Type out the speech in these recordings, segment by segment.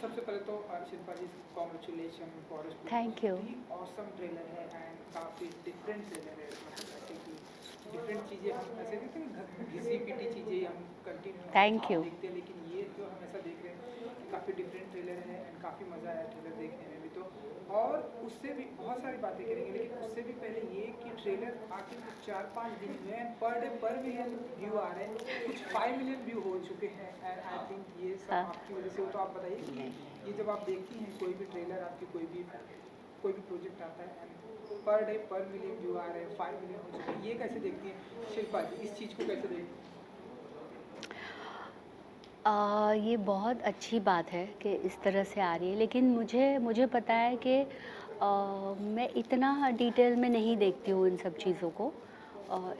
सबसे पहले तो Shilpa ji congratulation for thank you. Awesome trailer है एंड काफ़ी डिफरेंट ट्रेलर है, मतलब ऐसे कि डिफरेंट चीज़ें हम ऐसे देखते हैं घिसी पिटी चीज़ें हम थैंक कंटिन्यू यू। देखते हैं, लेकिन ये जो हम ऐसा देख रहे हैं कि काफ़ी डिफरेंट ट्रेलर है एंड काफ़ी मज़ा आया ट्रेलर देखने में भी। तो और उससे भी बहुत सारी बातें करेंगे, लेकिन उससे भी पहले ये कि ट्रेलर आके कुछ 4-5 दिन हुए हैं, पर डे पर मिलियन व्यू आ रहे हैं, कुछ 5 मिलियन व्यू हो चुके हैं एंड आई थिंक ये सब हाँ। आपकी वजह से हो। तो आप बताइए कि ये जब आप देखती हैं कोई भी ट्रेलर, आपकी कोई भी प्रोजेक्ट आता है एंड पर डे पर मिलियन व्यू आ रहे हैं, 5 मिलियन हो चुके हैं, ये कैसे देखती हैं शिल्पा जी, इस चीज़ को कैसे देखती हैं? ये बहुत अच्छी बात है कि इस तरह से आ रही है, लेकिन मुझे मुझे पता है कि मैं इतना डिटेल में नहीं देखती हूँ इन सब चीज़ों को।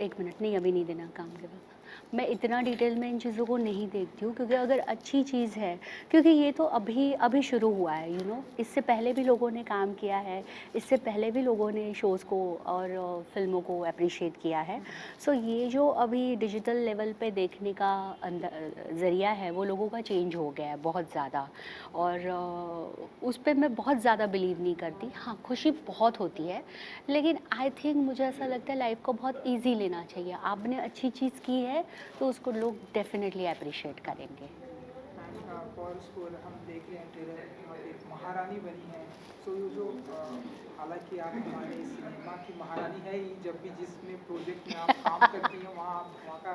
1 मिनट, नहीं अभी नहीं देना काम के वक़्त। मैं इतना डिटेल में इन चीज़ों को नहीं देखती हूँ, क्योंकि अगर अच्छी चीज़ है, क्योंकि ये तो अभी अभी शुरू हुआ है, इससे पहले भी लोगों ने काम किया है, इससे पहले भी लोगों ने शोज़ को और फ़िल्मों को एप्रिशिएट किया है। सो ये जो अभी डिजिटल लेवल पे देखने का ज़रिया है, वो लोगों का चेंज हो गया है बहुत ज़्यादा, और उस पे मैं बहुत ज़्यादा बिलीव नहीं करती। हाँ, खुशी बहुत होती है, लेकिन आई थिंक मुझे ऐसा लगता है लाइफ को बहुत ईज़ी लेना चाहिए। आपने अच्छी चीज़ की है तो उसको लोग डेफ़िनेटली एप्रिशिएट करेंगे। एंड फॉर स्कूल हम देख रहे हैं ट्रेलर, एक महारानी बनी है। सो ये जो हालांकि आप हमारे सिनेमा की महारानी है ही, जब भी जिसमें प्रोजेक्ट में आप काम करती हैं वहाँ आप वहाँ का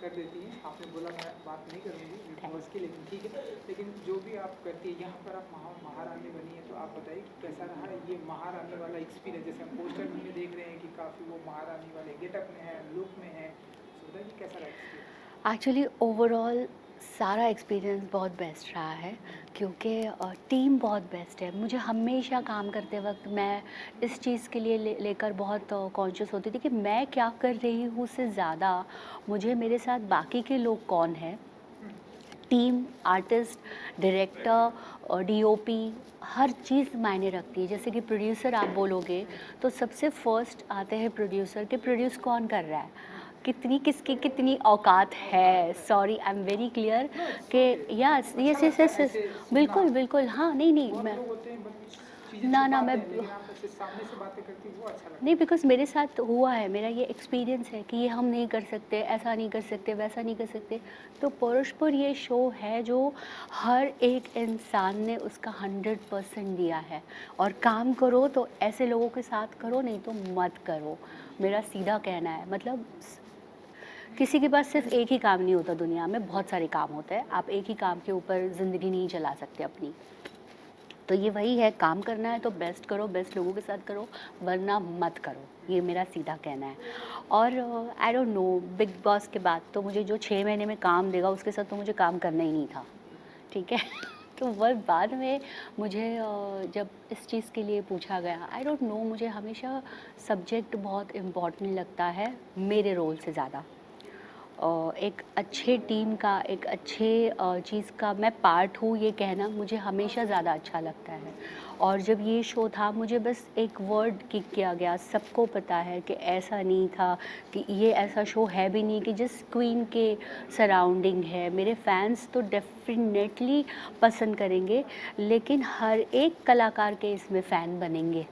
कर देती हैं। आपने बोला मैं बात नहीं करूँगी बिग बॉस की, लेकिन ठीक है। लेकिन जो भी आप करती है यहाँ पर आप महारानी बनी है, तो आप बताइए कि कैसा रहा ये महारानी वाला एक्सपीरियंस। जैसे हम पोस्टर में देख रहे हैं कि काफ़ी वो महारानी वाले गेटअप में है, लुक में है, सो बताइए कैसा रहा एक्सपीरियंस? एक्चुअली ओवरऑल सारा एक्सपीरियंस बहुत बेस्ट रहा है, क्योंकि टीम बहुत बेस्ट है। मुझे हमेशा काम करते वक्त मैं इस चीज़ के लिए लेकर बहुत कॉन्शियस होती थी कि मैं क्या कर रही हूँ उससे ज़्यादा मुझे मेरे साथ बाकी के लोग कौन हैं, टीम, आर्टिस्ट, डायरेक्टर और डीओपी, हर चीज़ मायने रखती है। जैसे कि प्रोड्यूसर आप बोलोगे तो सबसे फर्स्ट आते हैं प्रोड्यूसर, कि प्रोड्यूस कौन कर रहा है, कितनी किसकी कितनी औकात है। Sorry, I am very clear no it's कि ओके, यस अच्छा यस यस लगता यस है यस, ऐसे सुनना। बिल्कुल बिल्कुल, हाँ, नहीं नहीं, बहुत मैं लोग होते हैं बट चीज़ें ना ना छुपाते मैं हैं, लेकिन आप ऐसे सामने से बातें करती हैं वो अच्छा लगता नहीं, है। बिकॉज़ मेरे साथ हुआ है, मेरा ये एक्सपीरियंस है कि ये हम नहीं कर सकते, ऐसा नहीं कर सकते, वैसा नहीं कर सकते। तो परशपुर ये शो है जो हर एक इंसान ने उसका 100% दिया है, और काम करो तो ऐसे लोगों के साथ करो, नहीं तो मत करो। मेरा सीधा कहना है, मतलब किसी के पास सिर्फ़ एक ही काम नहीं होता दुनिया में, बहुत सारे काम होते हैं। आप एक ही काम के ऊपर ज़िंदगी नहीं चला सकते अपनी। तो ये वही है, काम करना है तो बेस्ट करो, बेस्ट लोगों के साथ करो, वरना मत करो, ये मेरा सीधा कहना है। और I don't know, big boss के बाद तो मुझे जो 6 महीने में काम देगा उसके साथ तो मुझे काम करना ही नहीं था, ठीक है? तो वह बाद में मुझे जब इस चीज़ के लिए पूछा गया, आई डोंट नो, मुझे हमेशा सब्जेक्ट बहुत इम्पोर्टेंट लगता है मेरे रोल से ज़्यादा। एक अच्छे टीम का, एक अच्छे चीज़ का मैं पार्ट हूँ, ये कहना मुझे हमेशा ज़्यादा अच्छा लगता है। और जब ये शो था, मुझे बस एक वर्ड किक किया गया, सबको पता है कि ऐसा नहीं था, कि ये ऐसा शो है भी नहीं कि जिस क्वीन के सराउंडिंग है। मेरे फैंस तो डेफिनेटली पसंद करेंगे, लेकिन हर एक कलाकार के इसमें फ़ैन बनेंगे,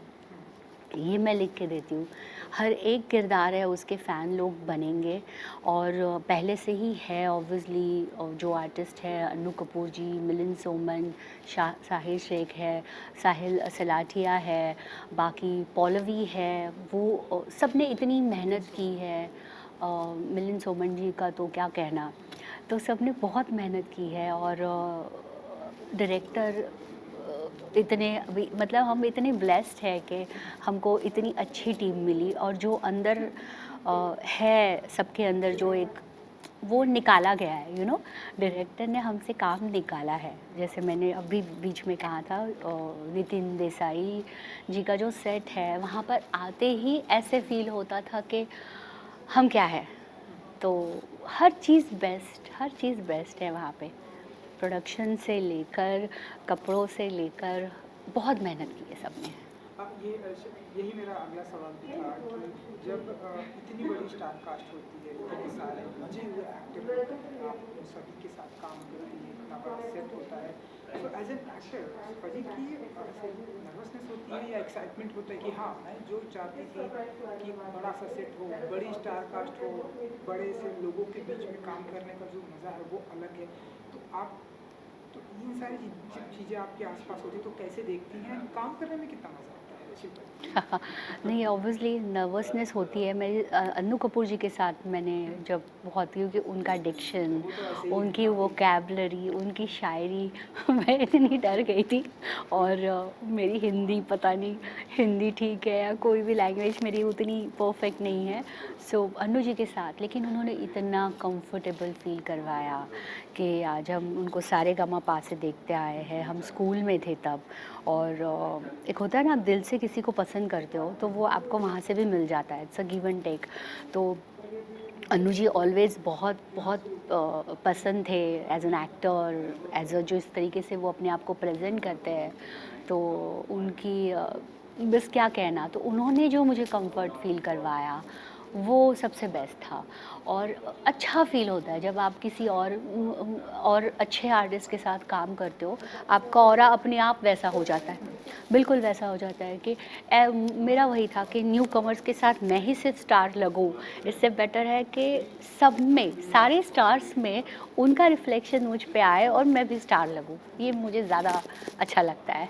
ये मैं लिख के देती हूँ। हर एक किरदार है उसके फ़ैन लोग बनेंगे, और पहले से ही है ऑब्वियसली। जो आर्टिस्ट है, अन्नू कपूर जी, मिलिंद सोमन, साहिर शेख है, साहिल सलाठिया है, बाकी पौलवी है, वो सब ने इतनी मेहनत की है। मिलिंद सोमन जी का तो क्या कहना। तो सब ने बहुत मेहनत की है, और डायरेक्टर इतने अभी, मतलब हम इतने ब्लेस्ड है कि हमको इतनी अच्छी टीम मिली, और जो अंदर है सबके अंदर जो एक वो निकाला गया है, डायरेक्टर ने हमसे काम निकाला है। जैसे मैंने अभी बीच में कहा था, नितिन देसाई जी का जो सेट है, वहाँ पर आते ही ऐसे फील होता था कि हम क्या है। तो हर चीज़ बेस्ट है वहाँ पे, प्रोडक्शन से लेकर, कपड़ों से लेकर, बहुत मेहनत की है सबने। ये यही मेरा अगला सवाल भी था कि जब इतनी बड़ी स्टार कास्ट होती है, इतने सारे मजे हुए एक्टर होते हैं, आप उन सभी के साथ काम करती हैं, इतना बड़ा सेट होता है, सो एज एन एक्टर फजी की ऐसे नर्वसनेस होती है या एक्साइटमेंट होता है कि हाँ मैं जो चाहती थी कि बड़ा सा सेट हो, बड़ी स्टार कास्ट हो, बड़े से लोगों के बीच में काम करने का जो मज़ा है वो अलग है। तो आप तो इन सारी चीज़ें आपके आसपास होती तो कैसे देखती हैं, काम करने में कितना मज़ा आता है शिल्पा जी? नहीं, ऑब्वियसली नर्वसनेस होती है। मेरी अन्नू कपूर जी के साथ मैंने जब बहुत, क्योंकि उनका डिक्शन, वो तो ऐसे ही है उनकी ना। वोकैबुलरी, उनकी शायरी मैं इतनी डर गई थी। और मेरी हिंदी पता नहीं, हिंदी ठीक है या कोई भी लैंग्वेज मेरी उतनी परफेक्ट नहीं है। सो अन्नू जी के साथ लेकिन उन्होंने इतना कंफर्टेबल फ़ील करवाया कि आज हम उनको सारेगामापा से देखते आए हैं। हम स्कूल में थे तब। और एक होता है ना, आप दिल से किसी को पसंद करते हो तो वो आपको वहाँ से भी मिल जाता है। It's a give and take. तो अन्नू जी ऑलवेज़ बहुत बहुत पसंद थे as an actor, as a जो इस तरीके से वो अपने आप को प्रेजेंट करते हैं। तो उनकी बस क्या कहना, तो उन्होंने जो मुझे कंफर्ट फील करवाया वो सबसे बेस्ट था। और अच्छा फ़ील होता है जब आप किसी और अच्छे आर्टिस्ट के साथ काम करते हो। आपका ऑरा अपने आप वैसा हो जाता है, बिल्कुल वैसा हो जाता है कि मेरा वही था कि न्यू कमर्स के साथ मैं ही सिर्फ स्टार लगूं। इससे बेटर है कि सब में, सारे स्टार्स में उनका रिफ्लेक्शन मुझ पे आए और मैं भी स्टार लगूं। ये मुझे ज़्यादा अच्छा लगता है।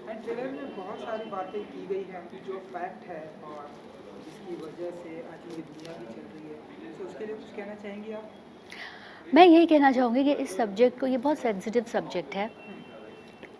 एंड ट्रेलर में बहुत सारी बातें की गई हैं जो फैक्ट है और जिसकी वजह से आज ये दुनिया भी चल रही है, तो उसके लिए कुछ कहना चाहेंगी आप? मैं यही कहना चाहूँगी कि इस सब्जेक्ट को, ये बहुत सेंसिटिव सब्जेक्ट है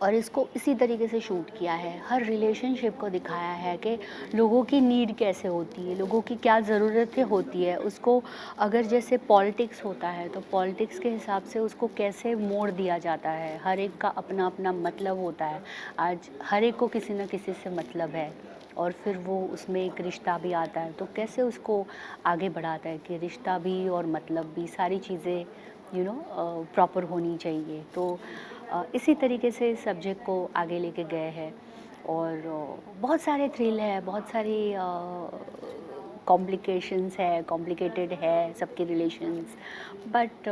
और इसको इसी तरीके से शूट किया है। हर रिलेशनशिप को दिखाया है कि लोगों की नीड कैसे होती है, लोगों की क्या ज़रूरतें होती है, उसको अगर जैसे पॉलिटिक्स होता है तो पॉलिटिक्स के हिसाब से उसको कैसे मोड़ दिया जाता है। हर एक का अपना अपना मतलब होता है। आज हर एक को किसी न किसी से मतलब है और फिर वो उसमें एक रिश्ता भी आता है, तो कैसे उसको आगे बढ़ाता है कि रिश्ता भी और मतलब भी, सारी चीज़ें प्रॉपर होनी चाहिए। तो इसी तरीके से इस सब्जेक्ट को आगे लेके गए हैं। और बहुत सारे थ्रिल है, बहुत सारी कॉम्प्लिकेशंस है, कॉम्प्लिकेटेड है सबके relations. But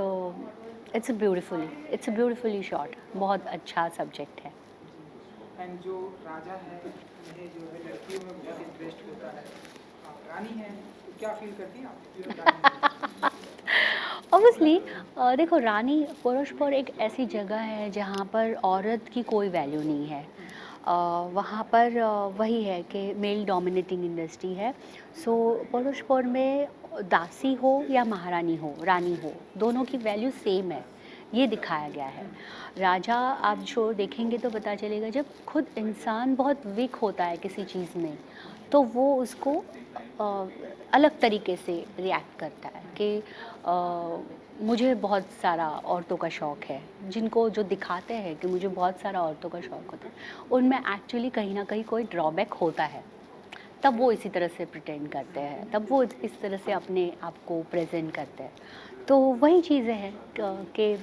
it's a beautifully shot, बहुत अच्छा सब्जेक्ट है। एंड जो राजा है उन्हें जो है लड़कियों में बहुत इंटरेस्ट होता है, आप रानी हैं तो क्या फील करती हैं आप जो रानी हैं? ऑब्वियसली देखो, रानी पुरुषपुर एक ऐसी जगह है जहाँ पर औरत की कोई वैल्यू नहीं है। वहाँ पर वही है कि मेल डोमिनेटिंग इंडस्ट्री है। सो पुरुषपुर में दासी हो या महारानी हो, रानी हो, दोनों की वैल्यू सेम है, ये दिखाया गया है। राजा आप जो देखेंगे तो पता चलेगा, जब खुद इंसान बहुत वीक होता है किसी चीज़ में तो वो उसको अ, अलग तरीके से रिएक्ट करता है कि मुझे बहुत सारा औरतों का शौक़ है। जिनको जो दिखाते हैं कि मुझे बहुत सारा औरतों का शौक़ होता है, उनमें एक्चुअली कहीं न कहीं कोई ड्रॉबैक होता है। तब वो इसी तरह से प्रिटेंड करते हैं, तब वो इस तरह से अपने आप को प्रेज़ेंट करते हैं। तो वही चीज़ें हैं कि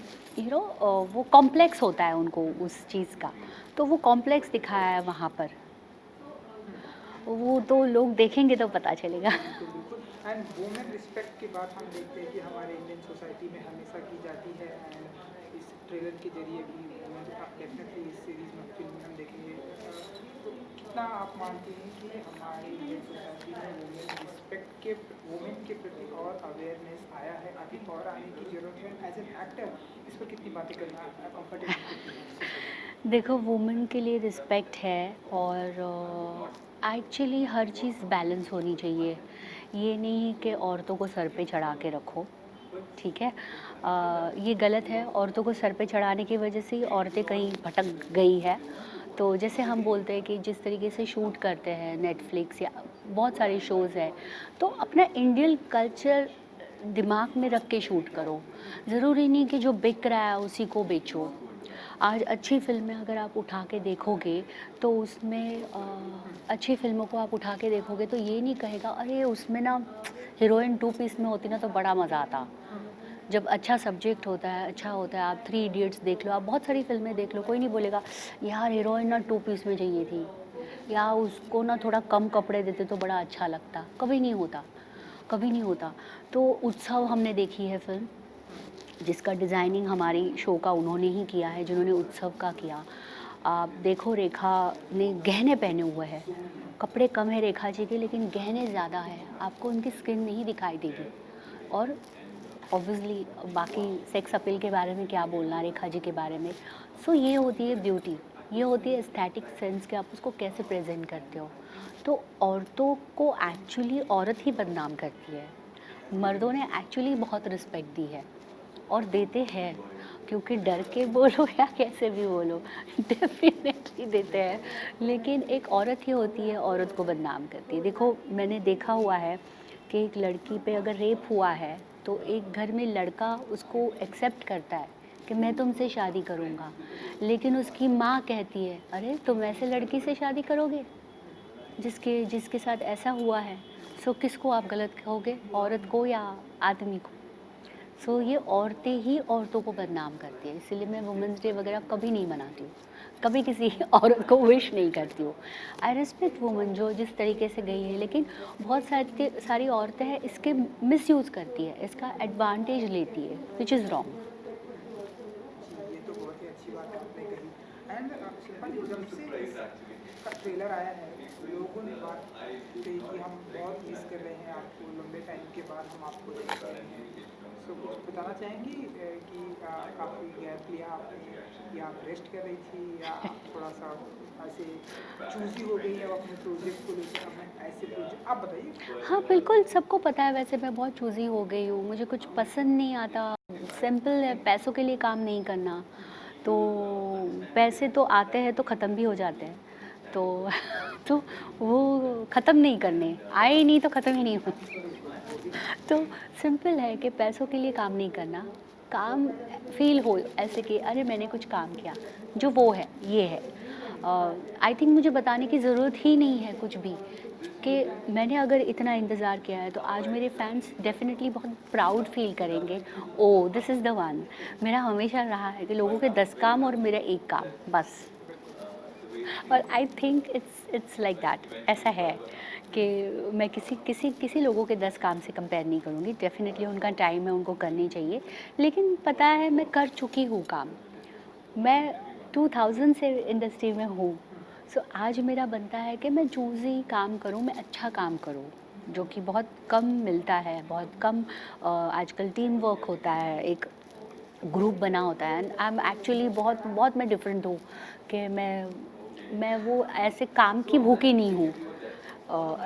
वो कॉम्प्लेक्स होता है उनको उस चीज़ का, तो वो कॉम्प्लेक्स दिखाया है वहाँ पर। वो तो लोग देखेंगे तो पता चलेगा। बिल्कुल बिल्कुल। एंड वुमेन रिस्पेक्ट की बात हम देखते हैं कि हमारे इंडियन सोसाइटी में हमेशा की जाती है एंड इस ट्रेलर के जरिए भी वुमेन आप डेफिनेटली इस सीरीज में फिल्म में हम देखेंगे। तो कितना आप मानते हैं कि हमारे इंडियन सोसाइटी में वुमेन के प्रति और अवेयरनेस आया है, अभी और आने की ज़रूरत है? एज एन एक्टर इस पर कितनी बातें करना कंफर्टेबल होती है? देखो, वुमेन के लिए रिस्पेक्ट है और एक्चुअली हर चीज़ बैलेंस होनी चाहिए। ये नहीं कि औरतों को सर पे चढ़ा के रखो, ठीक है? ये गलत है। औरतों को सर पे चढ़ाने की वजह से ही औरतें कहीं भटक गई है। तो जैसे हम बोलते हैं कि जिस तरीके से शूट करते हैं नेटफ्लिक्स या बहुत सारे शोज़ हैं, तो अपना इंडियन कल्चर दिमाग में रख के शूट करो। ज़रूरी नहीं कि जो बिक रहा है उसी को बेचो। आज अच्छी फ़िल्में अगर आप उठा के देखोगे तो उसमें अच्छी फ़िल्मों को आप उठा के देखोगे तो ये नहीं कहेगा, अरे उसमें ना हीरोइन 2 पीस में होती ना तो बड़ा मज़ा आता। जब अच्छा सब्जेक्ट होता है, अच्छा होता है, आप 3 इडियट्स देख लो, आप बहुत सारी फ़िल्में देख लो, कोई नहीं बोलेगा यार हीरोइन ना 2 पीस में चाहिए थी या उसको ना थोड़ा कम कपड़े देते तो बड़ा अच्छा लगता। कभी नहीं होता, कभी नहीं होता। तो उत्सव हमने देखी है फ़िल्म, जिसका डिज़ाइनिंग हमारी शो का उन्होंने ही किया है, जिन्होंने उत्सव का किया। आप देखो रेखा ने गहने पहने हुए हैं, कपड़े कम है रेखा जी के लेकिन गहने ज़्यादा है, आपको उनकी स्किन नहीं दिखाई देगी। और ऑब्वियसली बाकी सेक्स अपील के बारे में क्या बोलना रेखा जी के बारे में। सो ये होती है ब्यूटी, ये होती है एस्थेटिक सेंस कि आप उसको कैसे प्रेजेंट करते हो। तो औरतों को एक्चुअली औरत ही बदनाम करती है, मर्दों ने एक्चुअली बहुत रिस्पेक्ट दी है और देते हैं, क्योंकि डर के बोलो या कैसे भी बोलो डेफिनेटली देते हैं। लेकिन एक औरत ही होती है औरत को बदनाम करती है। देखो मैंने देखा हुआ है कि एक लड़की पे अगर रेप हुआ है तो एक घर में लड़का उसको एक्सेप्ट करता है कि मैं तुमसे शादी करूँगा, लेकिन उसकी माँ कहती है अरे तुम ऐसे लड़की से शादी करोगे जिसके जिसके साथ ऐसा हुआ है। सो किसको आप गलत कहोगे, औरत को या आदमी को। सो ये औरतें ही औरतों को बदनाम करती है, इसलिए मैं वुमेंस डे वगैरह कभी नहीं मनाती हूँ, कभी किसी औरत को विश नहीं करती हूँ। आई रिस्पेक्ट वुमन जो जिस तरीके से गई है, लेकिन बहुत सारी औरतें हैं इसके मिसयूज़ करती है, इसका एडवांटेज लेती है, विच इज़ रॉन्ग। जी, ये तो बहुत ही अच्छी बात आपने कही। एंड शिल्पा जी, जब से इसका ट्रेलर आया है लोगों ने बात कही कि हम बहुत मिस कर रहे हैं आपको, लंबे टाइम के बाद हम आपको देख रहे हैं। सो कुछ बताना चाहेंगी कि काफ़ी गैप लिया आपने, या आप रेस्ट कर रही थी, या आप थोड़ा सा ऐसे चूजी हो गई है अब अपने प्रोजेक्ट को लेकर, अब मैं ऐसे प्रोजेक्ट आप बताइए। हाँ बिल्कुल, सबको पता है वैसे मैं बहुत चूज़ी हो गई हूँ, मुझे कुछ पसंद नहीं आता, सिंपल है, पैसों के लिए काम नहीं करना। तो पैसे तो आते हैं तो ख़त्म भी हो जाते हैं, तो तो वो ख़त्म नहीं करने, आए ही नहीं तो ख़त्म ही नहीं होते। तो सिंपल है कि पैसों के लिए काम नहीं करना, काम फ़ील हो ऐसे कि अरे मैंने कुछ काम किया, जो वो है, ये है। आई थिंक मुझे बताने की ज़रूरत ही नहीं है कुछ भी, कि मैंने अगर इतना इंतज़ार किया है तो आज मेरे फैंस डेफ़िनेटली बहुत प्राउड फ़ील करेंगे, oh! This is the one. मेरा हमेशा रहा है कि लोगों के 10 काम और मेरा 1 काम, बस। और I think it's like that, ऐसा है कि मैं किसी किसी किसी लोगों के 10 काम से कंपेयर नहीं करूँगी। डेफ़िनेटली उनका टाइम है, उनको करनी चाहिए, लेकिन पता है मैं कर चुकी हूँ काम। मैं 2000 से इंडस्ट्री में हूँ। सो आज मेरा बनता है कि मैं चूज़ी काम करूँ, मैं अच्छा काम करूँ, जो कि बहुत कम मिलता है, बहुत कम। आजकल टीम वर्क होता है, एक ग्रुप बना होता है, एंड आई एम एक्चुअली बहुत बहुत मैं डिफरेंट हूँ कि मैं वो ऐसे काम की भूखी नहीं हूँ,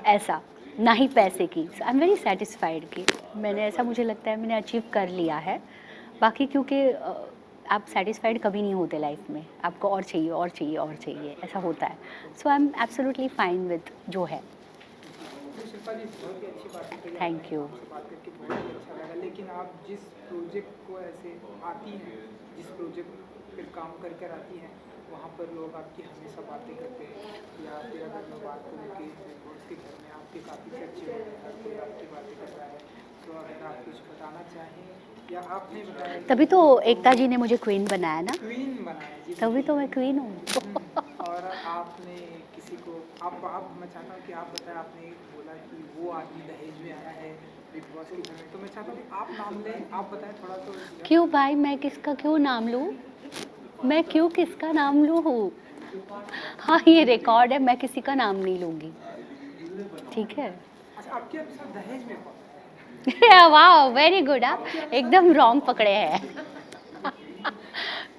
ऐसा ना ही पैसे की। आई एम वेरी सेटिस्फाइड कि मैंने, ऐसा मुझे लगता है मैंने अचीव कर लिया है। बाकी क्योंकि आप सेटिस्फाइड कभी नहीं होते लाइफ में, आपको और चाहिए और चाहिए और चाहिए, ऐसा होता है। So I am absolutely fine with जो है। तो शिल्पा जी, बहुत ही अच्छी बातें कही थैंक आपने, यू। आपसे बात करके बहुत ही अच्छा लगा। लेकिन आप जिस प्रोजेक्ट को ऐसे आती हैं, जिस प्रोजेक्ट पे काम कर कर आती हैं, वहाँ पर लोग आपकी हमेशा बातें करते हैं, या फिर अगर मैं बात करूँ कि बिग बॉस के घर में आपके काफ़ी चर्चे होते हैं, हर कोई आपकी बातें कर रहा है। तो अगर आप कुछ बताना चाहें, या आपने बताया तभी कि तो आपको एकता जी ने मुझे क्वीन बनाया ना, क्वीन बनाया जी, तभी तो बिल्कुल। मैं क्वीन हूँ। और आपने किसी को, आप मैं चाहता हूँ कि आप बताएं, आपने बोला कि वो आदमी दहेज में आया है बिग बॉस के घर में, तो मैं चाहता हूँ कि आप नाम लें, आप बताएं थोड़ा तो। क्यों भाई, मैं किसका क्यों नाम लूँ, मैं क्यों किसका नाम लूँ। हाँ ये रिकॉर्ड है, मैं किसी का नाम नहीं लूँगी, ठीक है। अच्छा, आपके अनुसार दहेज में कौन है? वाह वेरी गुड, आप आपके एकदम अनुसार रॉन्ग पकड़े हैं।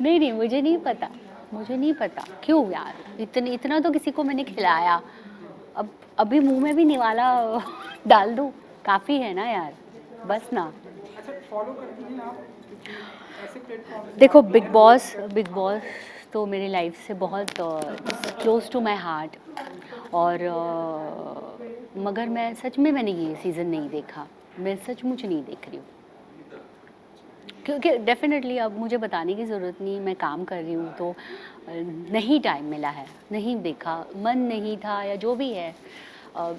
नहीं नहीं, मुझे नहीं पता, मुझे नहीं पता क्यों यार, इतना तो किसी को मैंने खिलाया, अब अभी मुंह में भी निवाला डाल दूँ, काफ़ी है ना यार, बस ना। अच्छा, फॉलो करती हैं आप किसी ऐसे प्लेटफॉर्म से देखो आप बिग हैं? बॉस, बिग बॉस तो मेरी लाइफ से बहुत क्लोज टू माय हार्ट। और मगर मैं सच में मैंने ये सीज़न नहीं देखा, मैं सचमुच नहीं देख रही हूँ, क्योंकि डेफ़िनेटली अब मुझे बताने की ज़रूरत नहीं, मैं काम कर रही हूँ तो नहीं टाइम मिला है, नहीं देखा, मन नहीं था या जो भी है। अ,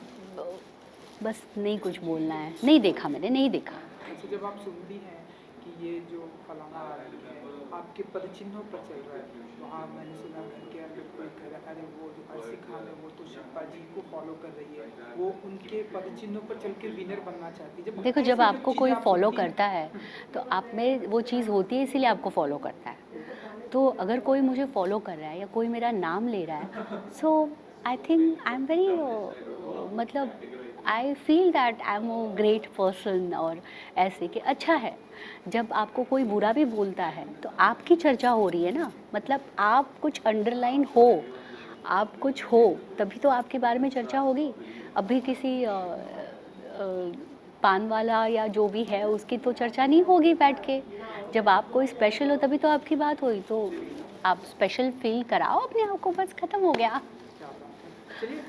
बस नहीं कुछ बोलना है, नहीं देखा मैंने, नहीं देखा। अच्छा, जब आप सुनती हैं कि ये जो फलाना आदमी है आपके पदचिन्हों पर चल रहा है। वहाँ मैंने सुना घर के अंदर कोई घर, अरे वो जो अर्शिक खान है वो तो शिल्पा जी को फॉलो कर रही है, वो उनके पदचिन्हों पर चल के विनर बनना चाहती है। देखो, जब ऐसी आपको चीज़ें कोई आप फॉलो सुनती हैं, करता है तो आप में वो चीज़ होती है, इसीलिए आपको फॉलो करता है। तो अगर कोई मुझे फॉलो कर रहा है या कोई मेरा नाम ले रहा है, so I think I am very मतलब I feel that I am a great person, और ऐसे कि अच्छा है। जब आपको कोई बुरा भी बोलता है तो आपकी चर्चा हो रही है ना, मतलब आप कुछ अंडरलाइन हो, आप कुछ हो, तभी तो आपके बारे में चर्चा होगी। अभी किसी पान वाला या जो भी है उसकी तो चर्चा नहीं होगी बैठ के। जब आप कोई स्पेशल हो तभी तो आपकी बात हुई, तो आप स्पेशल फील कराओ अपने आप को, बस खत्म हो गया। क्या बात है। चलिए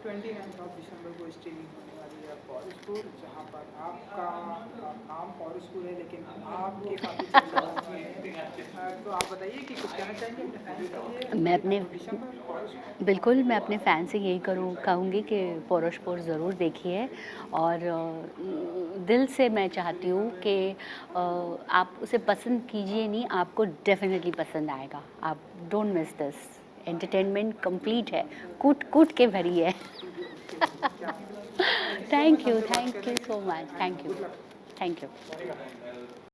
29 दिसंबर को स्ट्रीमिंग होने वाली है पॉरसपुर, जहाँ पर आपका नाम पॉरसपुर है, लेकिन आपके काफ़ी चर्चा होती है। तो आप बताइए कि कुछ कहना चाहेंगे अपने फैंस के लिए। मैं अपने 29 दिसंबर पॉरसपुर। बिल्कुल, मैं अपने फ़ैन से यही कहूँगी कि पौरुष-पुर ज़रूर देखिए, और दिल से मैं चाहती हूँ कि आप उसे पसंद कीजिए नहीं, आपको डेफ़िनेटली पसंद आएगा। आप don't miss this, entertainment complete है, कूट-कूट के भरी है। क्या थैंक यू सो मच हमसे बात थैंक यू करने के सो लिए much, and good luck. Thank you.